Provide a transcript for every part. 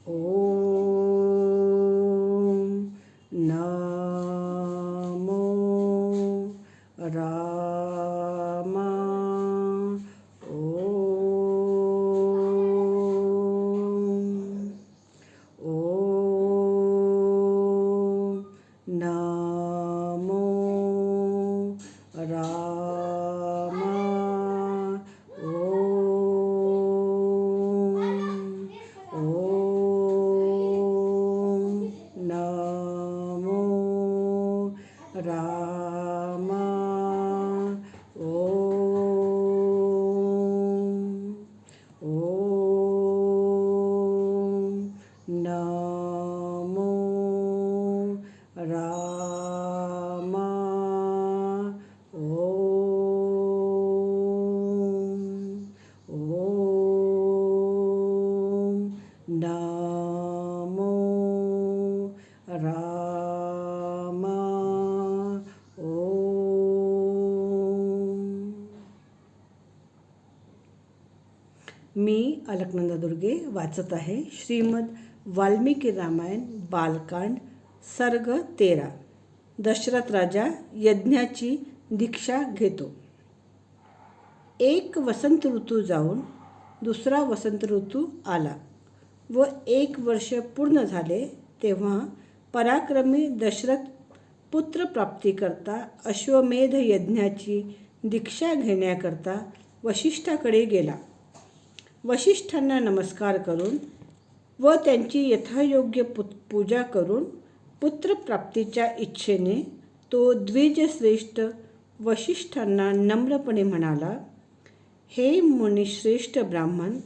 ओम नमो रामा ओम नमो रामा नमो रामा नमो रामा नमो रामा मी अलकनंदा दुर्गे वाचत आहे श्रीमद वाल्मिकी रामायण बालकांड सर्ग 13। दशरथ राजा यज्ञाची दीक्षा घेतो। एक वसंत ऋतू जाऊन दुसरा वसंत ऋतू आला व 1 वर्ष पूर्ण झाले तेव्हा पराक्रमी दशरथ पुत्रप्राप्तीकरता अश्वमेध यज्ञाची दीक्षा घेण्याकरता वशिष्ठाकडे गेला। वशिष्ठांना नमस्कार करून व त्यांची यथायोग्य पूजा करून पुत्रप्राप्तीच्या इच्छेने तो द्विजश्रेष्ठ वशिष्ठांना नम्रपणे म्हणाला, हे मुनिश्रेष्ठ ब्राह्मण,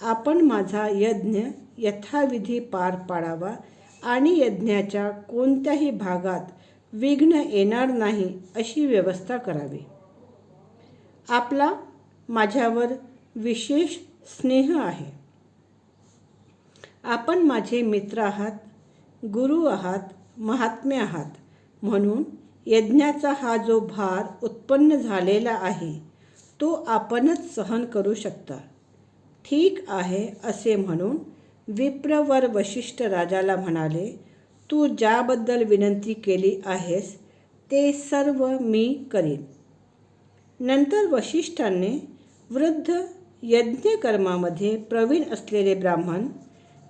आपण माझा यज्ञ यथाविधी पार पाडावा आणि यज्ञाच्या कोणत्याही भागात विघ्न येणार नाही अशी व्यवस्था करावी। आपला माझ्यावर विशेष स्नेह आहे। आपण माझे मित्र आहात, गुरु आहात, महात्मे आहात, म्हणून यज्ञाचा हा जो भार उत्पन्न झालेला आहे तो आपणच सहन करू शकता। ठीक आहे असे म्हणून विप्रवर वशिष्ठ राजाला म्हणाले, तू ज्याबद्दल विनंती केली आहेस ते सर्व मी करीन। नंतर वशिष्ठांनी वृद्ध यज्ञकर्मामध्ये प्रवीण असलेले ब्राह्मण,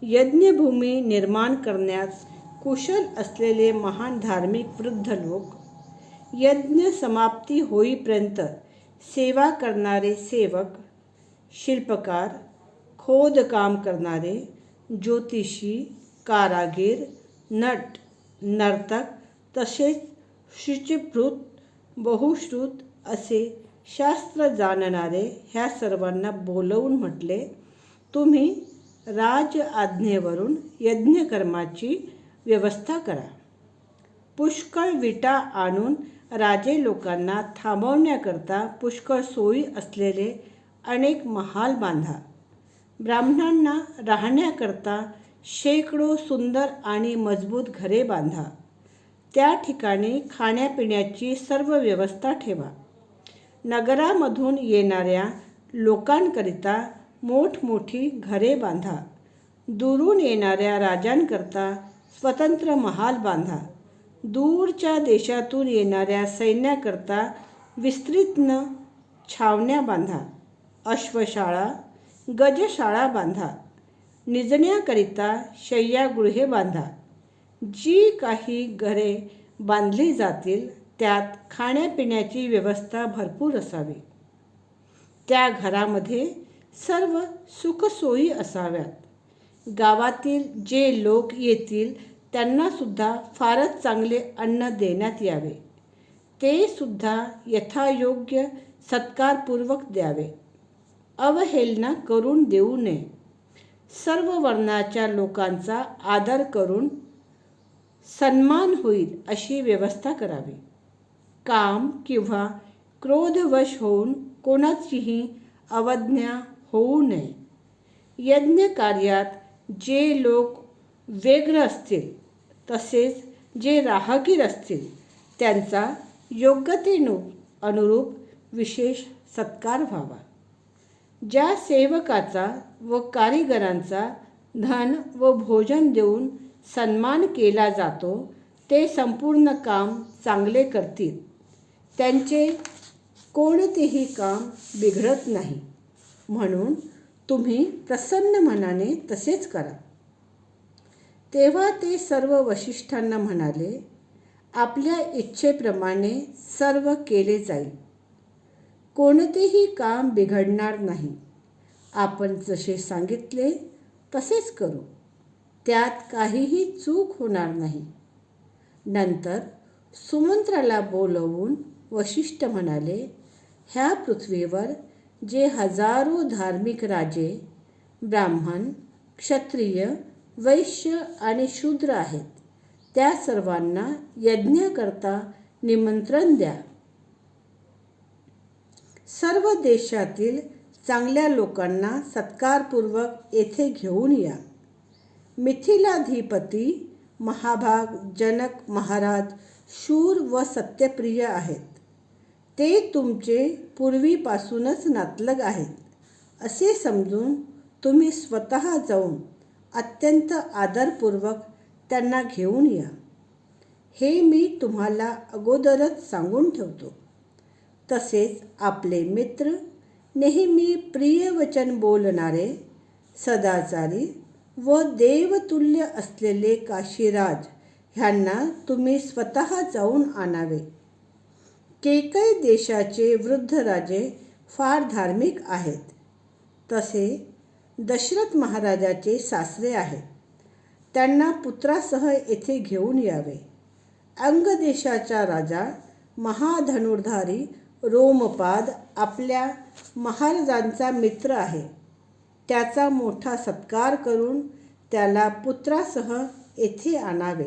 यज्ञभूमी निर्माण करण्यास कुशल असलेले महान धार्मिक वृद्ध लोक, यज्ञ समाप्ती होईपर्यंत सेवा करणारे सेवक, शिल्पकार, खोदकाम करणारे, ज्योतिषी, कारागीर, नट, नर्तक तसेच शुचिभृत, बहुश्रुत असे शास्त्र जाणणारे ह्या सर्वांना बोलवून म्हटले, तुम्ही राज आज्ञेवरून यज्ञकर्माची व्यवस्था करा। पुष्कळ विटा आणून राजे लोकांना थांबवण्याकरता पुष्कळ सोयी असलेले अनेक महाल बांधा। ब्राह्मणांना राहण्याकरता शेकडो सुंदर आणि मजबूत घरे बांधा। त्या ठिकाणी खाण्यापिण्याची सर्व व्यवस्था ठेवा। नगरामधून येणाऱ्या लोकांकरिता मोठमोठी घरे बांधा। दुरून येणाऱ्या राजांकरता स्वतंत्र महाल बांधा। दूरच्या देशातून येणाऱ्या सैन्याकरता विस्तृत छावण्या बांधा। अश्वशाळा, गजशाळा बांधा। निजण्याकरिता शय्यागृहे बांधा। जी काही घरे बांधली जातील त्यात खाण्यापिण्याची व्यवस्था भरपूर असावी। त्या घरामध्ये सर्व सुखसोयी असाव्यात। गावातील जे लोक येतील त्यांनासुद्धा फारच चांगले अन्न देण्यात यावे। ते सुद्धा यथायोग्य सत्कारपूर्वक द्यावे। अवहेलना करून देऊ नये। सर्व वर्णाच्या लोकांचा आदर करून सन्मान होईल अशी व्यवस्था करावी। काम किंवा क्रोधवश होऊन कोणाचीही अवज्ञा होऊ नये। यज्ञ कार्यात जे लोक व्यग्र असतील तसेच जे राहगीर असतील त्यांचा योग्यतेनुरूप विशेष सत्कार व्हावा। ज्या सेवकाचा व कारीगरांचा धन व भोजन देऊन सन्मान केला जातो, ते संपूर्ण काम चांगले करतील. त्यांचे कोणतेही काम बिघडत नाही. म्हणून तुम्ही प्रसन्न मनाने तसेच करा. तेव्हा ते सर्व वशिष्ठांना म्हणाले, आपल्या इच्छेप्रमाणे सर्व केले जाईल. कोणतेही काम बिघडणार नाही. आपण जसे सांगितले तसेच करू. त्यात काहीही चूक होणार नाही. नंतर सुमंत्राला बोलवून वशिष्ठ म्हणाले, ह्या पृथ्वीवर जे हजारो धार्मिक राजे, ब्राह्मण, क्षत्रिय, वैश्य आणि शूद्र आहेत, त्या सर्वांना यज्ञाकरता निमंत्रण द्या. सर्व देशातील चांगल्या लोकांना सत्कारपूर्वक येथे घेऊन या. मिथिलाधिपती महाभाग जनक महाराज शूर व सत्यप्रिय आहेत. ते तुमचे पूर्वीपासूनच नातलग आहेत, असे समजून तुम्ही स्वतः जाऊन अत्यंत आदरपूर्वक त्यांना घेऊन या. हे मी तुम्हाला अगोदरच सांगून ठेवतो. तसेच आपले मित्र, नेहमी प्रियवचन बोलणारे, सदाचारी व देवतुल्य असलेले काशीराज ह्यांना तुम्ही स्वतः जाऊन आणावे. केकई देशाचे वृद्ध राजे फार धार्मिक आहेत. तसे दशरथ महाराजाचे सासरे आहेत. त्यांना पुत्रासह येथे घेऊन यावे. अंग देशाचा राजा महाधनुर्धारी रोमपाद आपल्या महाराजांचा मित्र आहे. त्याचा मोठा सत्कार करून त्याला पुत्रासह येथे आणावे.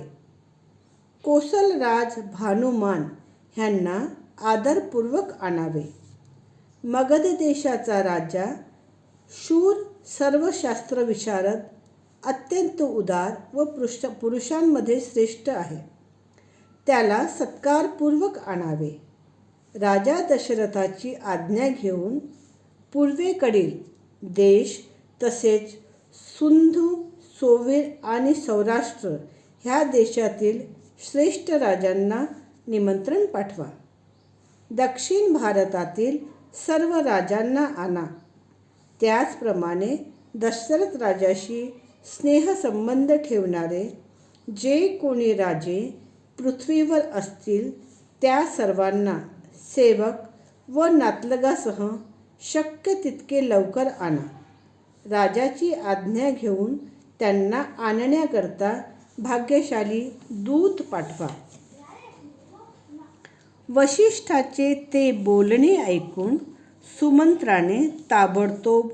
कोसलराज भानुमान ह्यांना आदरपूर्वक आणावे. मगध देशाचा राजा शूर सर्वशास्त्र विशारद, अत्यंत उदार व पुरुषांमध्ये श्रेष्ठ आहे. त्याला सत्कारपूर्वक आणावे. राजा दशरथाची आज्ञा घेऊन पूर्वेकडील देश तसेच सिंधू, सोवीर आणि सौराष्ट्र ह्या देशातील श्रेष्ठ राजांना निमंत्रण पाठवा. दक्षिण भारतातील सर्व राजांना आणा. त्याचप्रमाणे दशरथ राजाशी स्नेहसंबंध ठेवणारे जे कोणी राजे पृथ्वीवर असतील, त्या सर्वांना सेवक व नातलगासह शक्य तितके लवकर आणा. राजाची आज्ञा घेऊन त्यांना आणण्याकरता भाग्यशाली दूत पाठवा. वशिष्ठाचे ते बोलणे ऐकून सुमंत्राने ताबडतोब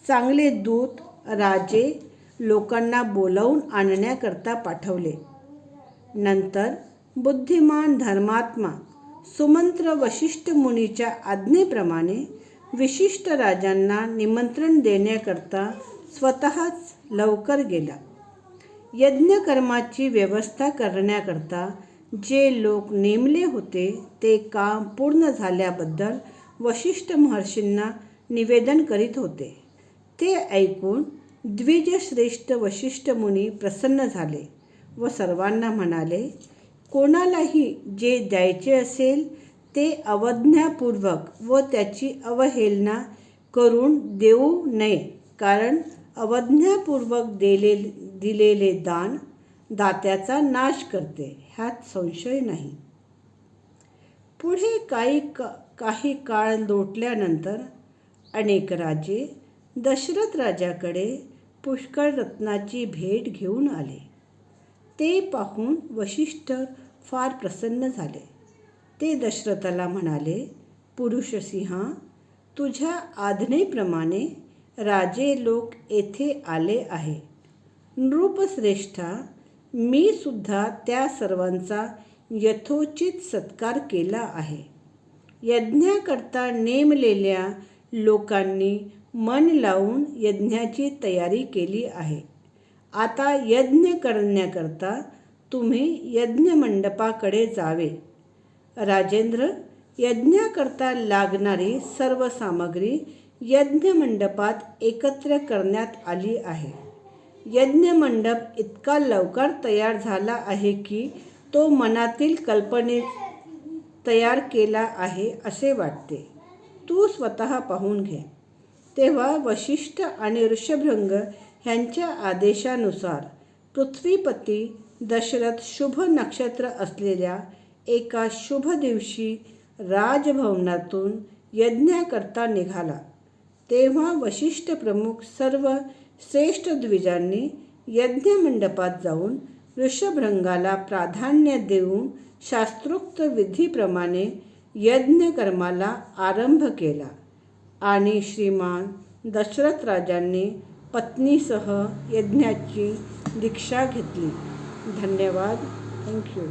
चांगले दूत राजे लोकांना बोलावून आणण्याकरता पाठवले. नंतर बुद्धिमान धर्मात्मा सुमंत्र वशिष्ठ मुनीच्या आज्ञेप्रमाणे विशिष्ट राजांना निमंत्रण देण्याकरता स्वतःच लवकर गेला. यज्ञकर्माची व्यवस्था करण्याकरता जे लोक नेमले होते, ते काम पूर्ण झाल्याबद्दल वशिष्ठ महर्षींना निवेदन करीत होते. ते ऐकून द्विजश्रेष्ठ वशिष्ठ मुनी प्रसन्न झाले व सर्वांना म्हणाले, कोणालाही जे द्यायचे असेल ते अवज्ञापूर्वक व त्याची अवहेलना करून देऊ नये, कारण अवज्ञापूर्वक दिलेले दान दात्याचा नाश करते, ह्यात संशय नाही. पुढे काही काळ लोटल्यानंतर अनेक राजे दशरथ राजाकडे पुष्कळ रत्नाची भेट घेऊन आले. ते पाहून वशिष्ठ फार प्रसन्न झाले. ते दशरथाला म्हणाले, पुरुषसिंहा, तुझ्या आज्ञेप्रमाणे राजे लोक येथे आले आहे. नृपश्रेष्ठा, मी सुद्धा त्या सर्वांचा यथोचित सत्कार केला आहे. यज्ञाकरता नेमलेल्या लोकांनी मन लावून यज्ञाची तयारी केली आहे. आता यज्ञ करण्याकरता तुम्ही यज्ञमंडपाकडे जावे. राजेंद्र, यज्ञाकरता लागणारी सर्व सामग्री यज्ञमंडपात एकत्र करण्यात आली आहे. यज्ञमंडप इतका लवकर तयार झाला आहे की तो मनातील कल्पनेत तयार केला आहे असे वाटते. तू स्वतः पाहून घे. तेव्हा वशिष्ठ आणि ऋषभृंग ह्यांच्या आदेशानुसार पृथ्वीपती दशरथ शुभ नक्षत्र असलेल्या एका शुभ दिवशी राजभवनातून यज्ञाकरता निघाला. तेव्हा वशिष्ठ प्रमुख सर्व श्रेष्ठ द्विजांनी यज्ञमंडपात जाऊन ऋषभृंगाला प्राधान्य देऊन शास्त्रोक्त विधीप्रमाणे यज्ञकर्माला आरंभ केला आणि श्रीमान दशरथ राजांनी पत्नीसह यज्ञाची दीक्षा घेतली. धन्यवाद. थँक्यू.